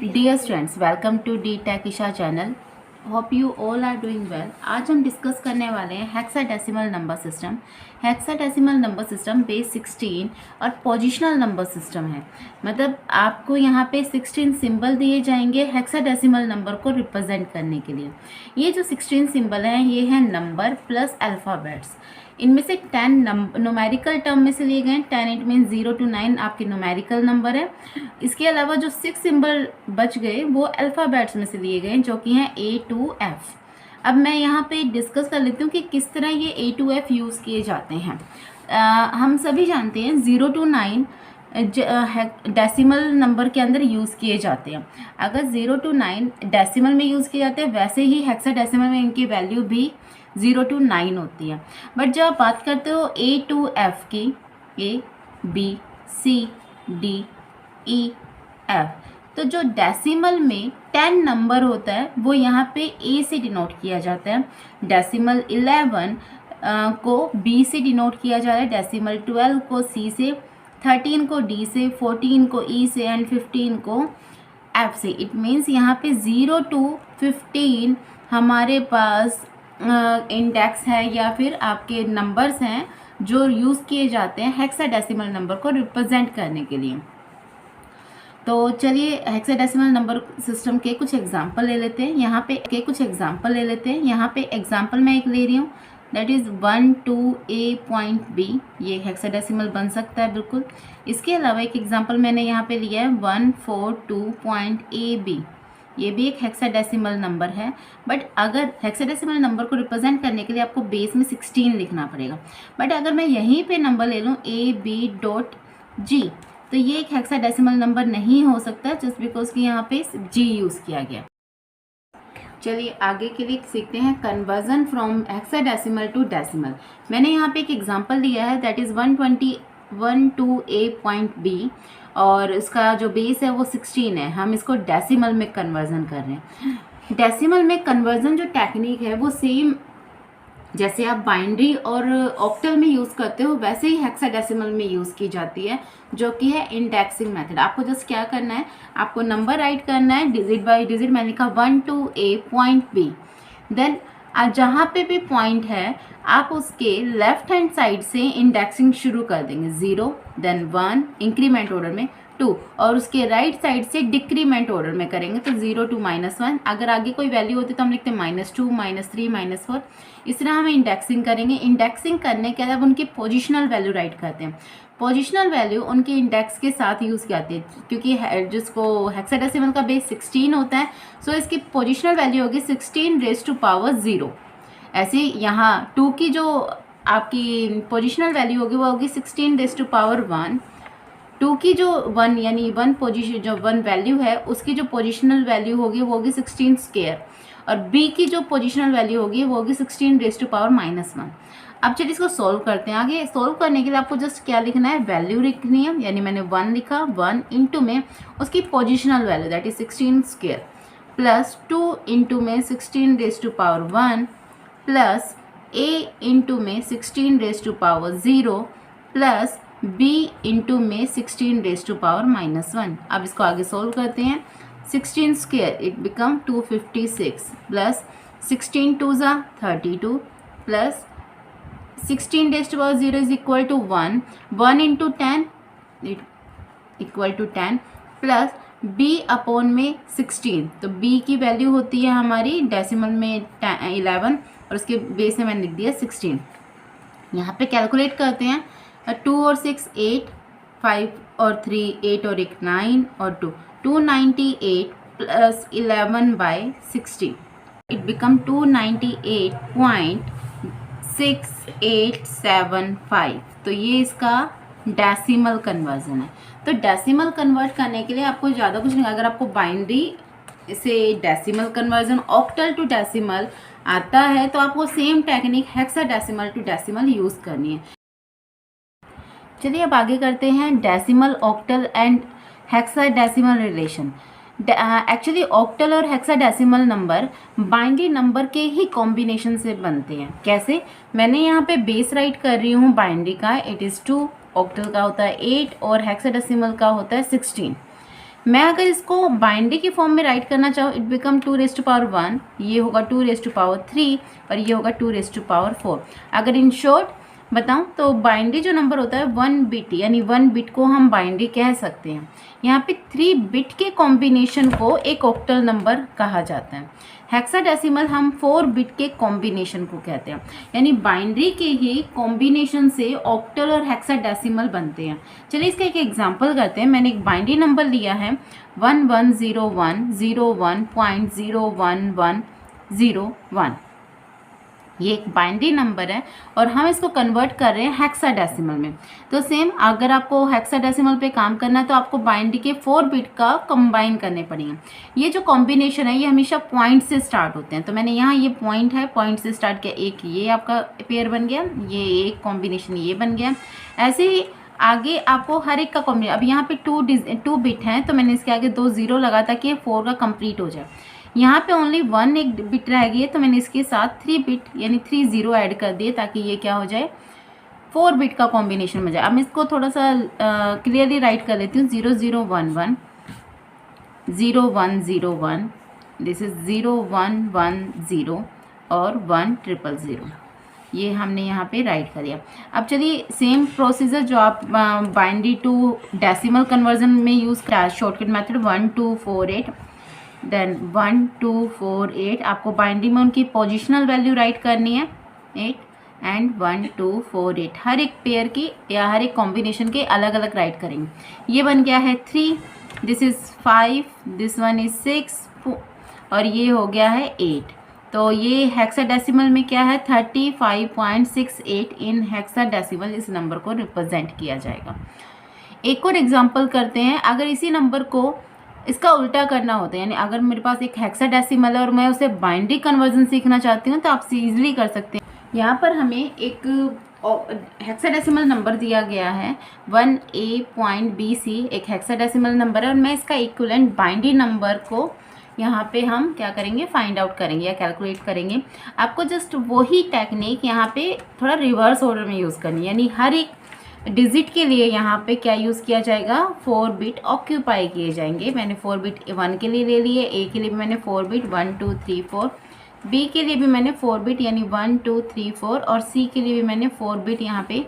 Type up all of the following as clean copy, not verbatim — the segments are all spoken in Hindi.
Dear students, welcome to the tech Isha channel. Hope you all are doing well. आज हम डिस्कस करने वाले हैं hexadecimal number system. Hexadecimal number system base 16 और पोजिशनल नंबर सिस्टम है। मतलब आपको यहाँ पे 16 सिंबल दिए जाएंगे हेक्साडेसिमल नंबर को रिप्रेजेंट करने के लिए। ये जो 16 सिंबल हैं ये हैं नंबर प्लस अल्फ़ाबेट्स। इनमें से 10 न्यूमेरिकल टर्म में से लिए गए। 10 इट मीन 0 to 9 आपके न्यूमेरिकल नंबर है। इसके अलावा जो 6 सिंबल बच गए वो अल्फ़ाबेट्स में से लिए गए, जो कि हैं A to F। अब मैं यहाँ पे डिस्कस कर लेती हूँ कि किस तरह ये A to F यूज़ किए जाते हैं। हम सभी जानते हैं 0 to 9 डेसिमल नंबर के अंदर यूज़ किए जाते हैं। अगर 0 to 9 डेसिमल में यूज़ किए जाते हैं, वैसे ही हेक्साडेसिमल में इनकी वैल्यू भी 0 to 9 होती है। बट जब आप बात करते हो A to F की, A B C D E F, तो जो डेसिमल में 10 नंबर होता है वो यहाँ पे A से डिनोट किया जाता है। डेसिमल 11 को B से डिनोट किया जा रहा है। डेसिमल 12 को C से, 13 को D से, 14 को E से एंड 15 को F से। इट मीन्स यहाँ पे 0 to 15 हमारे पास इंडेक्स है या फिर आपके नंबर्स हैं जो यूज़ किए जाते हैं हेक्साडेसिमल नंबर को रिप्रेजेंट करने के लिए। तो चलिए हेक्साडेसिमल नंबर सिस्टम के कुछ एग्जांपल ले लेते हैं। यहाँ पे एग्जांपल मैं एक ले रही हूँ, दैट इज़ 12A.B। ये हेक्साडेसिमल बन सकता है बिल्कुल। इसके अलावा एक एग्जांपल मैंने यहाँ पे लिया है 142.AB। ये भी एक हेक्साडेसिमल नंबर है। बट अगर हेक्साडेसिमल नंबर को रिप्रेजेंट करने के लिए आपको बेस में 16 लिखना पड़ेगा। बट अगर मैं यहीं पे नंबर ले लूँ AB.G, तो ये एक हेक्साडेसिमल नंबर नहीं हो सकता, जस्ट बिकॉज कि यहाँ पे G यूज़ किया गया। चलिए आगे के लिए सीखते हैं conversion from hexadecimal to decimal. मैंने यहाँ पे एक एग्जांपल लिया है, दैट इज़ 122A.B और इसका जो बेस है वो 16 है। हम इसको डेसिमल में कन्वर्जन कर रहे हैं। डेसिमल में कन्वर्जन जो टेक्निक है वो सेम जैसे आप बाइनरी और ऑक्टल में यूज़ करते हो वैसे ही हेक्साडेसिमल में यूज़ की जाती है, जो कि है इंडेक्सिंग मेथड। आपको जस्ट क्या करना है, आपको नंबर राइट करना है डिजिट बाय डिजिट। मैंने कहा 12A.B। देन जहाँ पे भी पॉइंट है आप उसके लेफ्ट हैंड साइड से इंडेक्सिंग शुरू कर देंगे। 0, देन 1 इंक्रीमेंट ऑर्डर में, 2 और उसके राइट साइड से डिक्रीमेंट ऑर्डर में करेंगे। तो 0 to -1, अगर आगे कोई वैल्यू होती तो हम लिखते हैं -2 -3 -4। इस तरह हम इंडेक्सिंग करेंगे। इंडेक्सिंग करने के बाद उनकी पोजिशनल वैल्यू राइट करते हैं। पोजिशनल वैल्यू उनके इंडेक्स के साथ यूज़ की जाती है, क्योंकि जिसको हेक्साडेसिमल का बेस 16 होता है, सो इसकी पोजिशनल वैल्यू होगी 16⁻⁴। ऐसे यहाँ 2 की जो आपकी पोजिशनल वैल्यू होगी वो होगी 16⁻⁴। 2 की जो 1 यानी 1 पोजिशन जो 1 वैल्यू है उसकी जो पोजिशनल वैल्यू होगी वो होगी 16², और B की जो पोजिशनल वैल्यू होगी वो होगी 16⁻⁻1। अब चलिए इसको सॉल्व करते हैं। आगे सॉल्व करने के लिए आपको जस्ट क्या लिखना है, वैल्यू लिखनी है। यानी मैंने 1 लिखा, 1 इंटू में उसकी positional value that is 16² plus 2 into में 16⁻1 प्लस A इंटू में 16⁻0 प्लस B इंटू में 16⁻⁻1। अब इसको आगे सोल्व करते हैं। 16² इट बिकम 256 प्लस 16 2 ज़ा 32 plus 16⁻0 is equal to 1, 1 into 10 equal to 10 plus B upon में 16। तो B की वैल्यू होती है हमारी डेसिमल में 11 और उसके बेस में मैंने लिख दिया 16। यहाँ पे कैलकुलेट करते हैं। 2 और 6 8, 5 और 3 8 और 1 9 और 2 298 प्लस 11/60 इट बिकम 298.6875। तो ये इसका डेसिमल कन्वर्जन है। तो डेसिमल कन्वर्ट करने के लिए आपको ज़्यादा कुछ नहीं, अगर आपको बाइनरी से decimal conversion octal to decimal आता है तो आपको same technique hexadecimal to decimal use करनी है। चलिए अब आगे करते हैं decimal, octal and hexadecimal relation. Actually octal और हेक्साडेसिमल नंबर बाइनरी नंबर के ही कॉम्बिनेशन से बनते हैं। कैसे, मैंने यहाँ पे बेस राइट कर रही हूँ बाइनरी का, इट इज़ 2, ऑक्टल का होता है 8 और हेक्साडेसिमल का होता है 16। मैं अगर इसको बाइनरी के फॉर्म में राइट करना चाहूँ, इट बिकम 2⁻1, ये होगा 2⁻3 और ये होगा 2⁻4। अगर इन शॉर्ट बताऊं तो बाइनरी जो नंबर होता है 1 बिट, यानी 1 बिट को हम बाइनरी कह सकते हैं। यहाँ पे 3 बिट के कॉम्बिनेशन को एक ऑक्टल नंबर कहा जाता है। हेक्साडेसिमल हम 4 बिट के कॉम्बिनेशन को कहते हैं, यानी बाइनरी के ही कॉम्बिनेशन से ऑक्टल और हेक्साडेसिमल बनते हैं। चलिए इसका एक एग्जांपल करते हैं। मैंने एक बाइनरी नंबर लिया है 110101.01101। ये एक बाइनरी नंबर है और हम इसको कन्वर्ट कर रहे हैं हेक्साडेसिमल में। तो सेम अगर आपको हेक्साडेसिमल पे काम करना है तो आपको बाइनरी के 4 बिट का कंबाइन करने पड़ेंगे। ये जो कॉम्बिनेशन है ये हमेशा पॉइंट से स्टार्ट होते हैं। तो मैंने यहाँ ये पॉइंट है, पॉइंट से स्टार्ट किया, एक ये आपका पेयर बन गया, ये एक कॉम्बिनेशन ये बन गया। ऐसे ही आगे आपको हर एक का कॉम्बिनेशन, अब यहाँ पे 2 बिट हैं तो मैंने इसके आगे 2 0 लगा ताकि 4 का कंप्लीट हो जाए। यहाँ पे ओनली 1 एक बिट रह गई है तो मैंने इसके साथ 3 बिट यानी 3 0 ऐड कर दिए ताकि ये क्या हो जाए, 4 बिट का कॉम्बिनेशन में जाए। अब मैं इसको थोड़ा सा क्लियरली राइट कर लेती हूँ। 0011 0101, दिस इज 0110 और 1000। ये हमने यहाँ पे राइट कर दिया। अब चलिए सेम प्रोसीजर जो आप बाइनरी टू डेसिमल कन्वर्जन में यूज़ करा, शॉर्टकट मेथड 1248 देन 1248। आपको बाइनरी में उनकी पोजिशनल वैल्यू राइट करनी है 8 एंड 1248। हर एक पेयर की या हर एक कॉम्बिनेशन के अलग अलग राइट करेंगे। ये बन गया है 3, this is 5, this one is 6 और ये हो गया है 8। तो ये हेक्साडेसिमल में क्या है 35.68 इन हेक्साडेसिमल इस नंबर को रिप्रेजेंट किया जाएगा। एक और एग्जांपल करते हैं। अगर इसी नंबर को इसका उल्टा करना होता है, यानी अगर मेरे पास एक हेक्साडेसिमल है और मैं उसे बाइनरी कन्वर्जन सीखना चाहती हूँ तो आप इजीली कर सकते हैं। यहाँ पर हमें एक हेक्साडेसिमल नंबर दिया गया है 1A.BC, एक हेक्साडेसिमल नंबर है और मैं इसका इक्विवेलेंट बाइनरी नंबर को यहाँ पे हम क्या करेंगे, फाइंड आउट करेंगे या कैलकुलेट करेंगे। आपको जस्ट वही टेक्निक यहाँ पे थोड़ा रिवर्स ऑर्डर में यूज़ करनी है, यानी हर एक डिजिट के लिए यहाँ पे क्या यूज़ किया जाएगा, 4 बिट ऑक्यूपाई किए जाएंगे। मैंने 4 बिट 1 के लिए ले लिए, ए के लिए भी मैंने 4 बिट 1 2 3 4, बी के लिए भी मैंने 4 बिट यानी 1 2 3 4 और सी के लिए भी मैंने 4 बिट यहाँ पे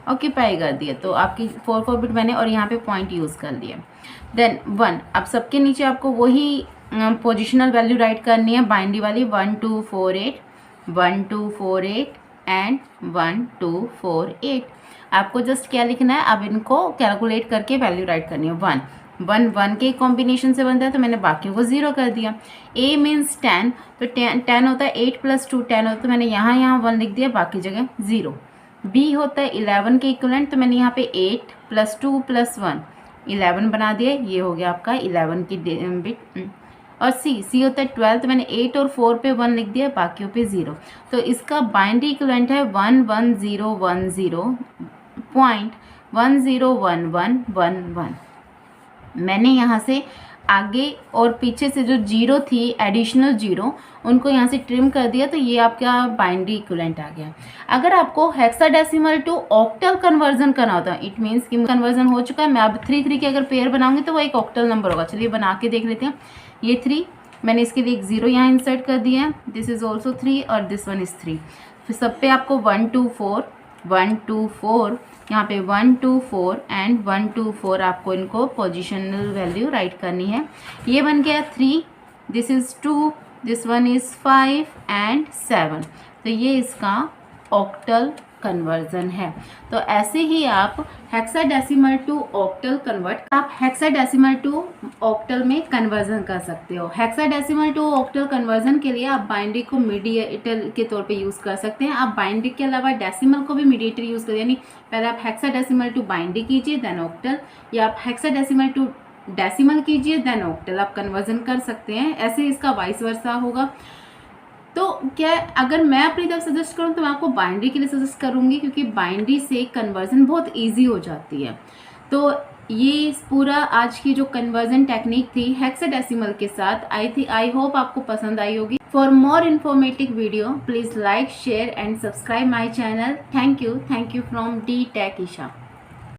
ऑक्यूपाई कर दिया। तो आपकी 4 बिट मैंने और यहाँ पे पॉइंट यूज़ कर दिया। देन 1, अब सबके नीचे आपको वही पोजिशनल वैल्यू राइट करनी है बाइनरी वाली 1248 1248 एंड 1248। आपको जस्ट क्या लिखना है, अब इनको कैलकुलेट करके वैल्यू राइट करनी है। 1 1 के कॉम्बिनेशन से बनता है तो मैंने बाकियों को 0 कर दिया। A मीन्स 10, तो 10 होता है 8 + 2 10 होता है तो मैंने यहाँ 1 लिख दिया, बाकी जगह 0। B होता है 11 के इक्विवेलेंट तो मैंने यहाँ पे 8 + 2 + 1 11 बना दिया, ये हो गया आपका 11 की बिट। और C होता है 12 तो मैंने 8 और 4 पे 1 लिख दिया, बाकियों पे 0। तो इसका बाइनरी इक्विवेलेंट है 11010.101111। मैंने यहाँ से आगे और पीछे से जो 0 थी एडिशनल 0 उनको यहाँ से ट्रिम कर दिया, तो ये आपका बाइनरी इक्विवेलेंट आ गया। अगर आपको हेक्साडेसिमल टू ऑक्टल कन्वर्जन करना होता है, इट मीन्स कि कन्वर्जन हो चुका है, मैं अब 3 के अगर पेयर बनाऊंगी तो वो एक ऑक्टल नंबर होगा। चलिए बना के देख लेते हैं। ये 3, मैंने इसके लिए एक 0 यहाँ इंसर्ट कर दिया है, दिस इज़ ऑल्सो 3 और दिस वन इज़ 3। फिर सब पे आपको 1 2 4 यहाँ पे 1 2 4 एंड 1 2 4 आपको इनको पोजिशनल वैल्यू राइट करनी है। ये बन गया 3, this is 2, this one is 5 and 7। तो ये इसका ऑक्टल कन्वर्जन है। तो ऐसे ही आप हेक्साडेसिमल टू ऑक्टल में कन्वर्जन कर सकते हो। हेक्साडेसिमल टू ऑक्टल कन्वर्जन के लिए आप बाइनरी को मीडिएटर के तौर पे यूज़ कर सकते हैं। आप बाइनरी के अलावा डेसिमल को भी मीडिएटर यूज़ करें, यानी पहले आप हेक्साडेसिमल टू बाइनरी कीजिए देन ऑक्टल, या आप हेक्साडेसिमल टू डेसिमल कीजिए देन ऑक्टल, आप कन्वर्जन कर सकते हैं। ऐसे इसका वाइस वर्सा होगा। तो क्या अगर मैं अपनी तरफ सजेस्ट करूँ तो मैं आपको बाइनरी के लिए सजेस्ट करूँगी, क्योंकि बाइनरी से कन्वर्जन बहुत इजी हो जाती है। तो ये पूरा आज की जो कन्वर्जन टेक्निक थी हेक्साडेसिमल के साथ, आई होप आपको पसंद आई होगी। For more informative video please like share and subscribe my channel. Thank you from D Tech Isha।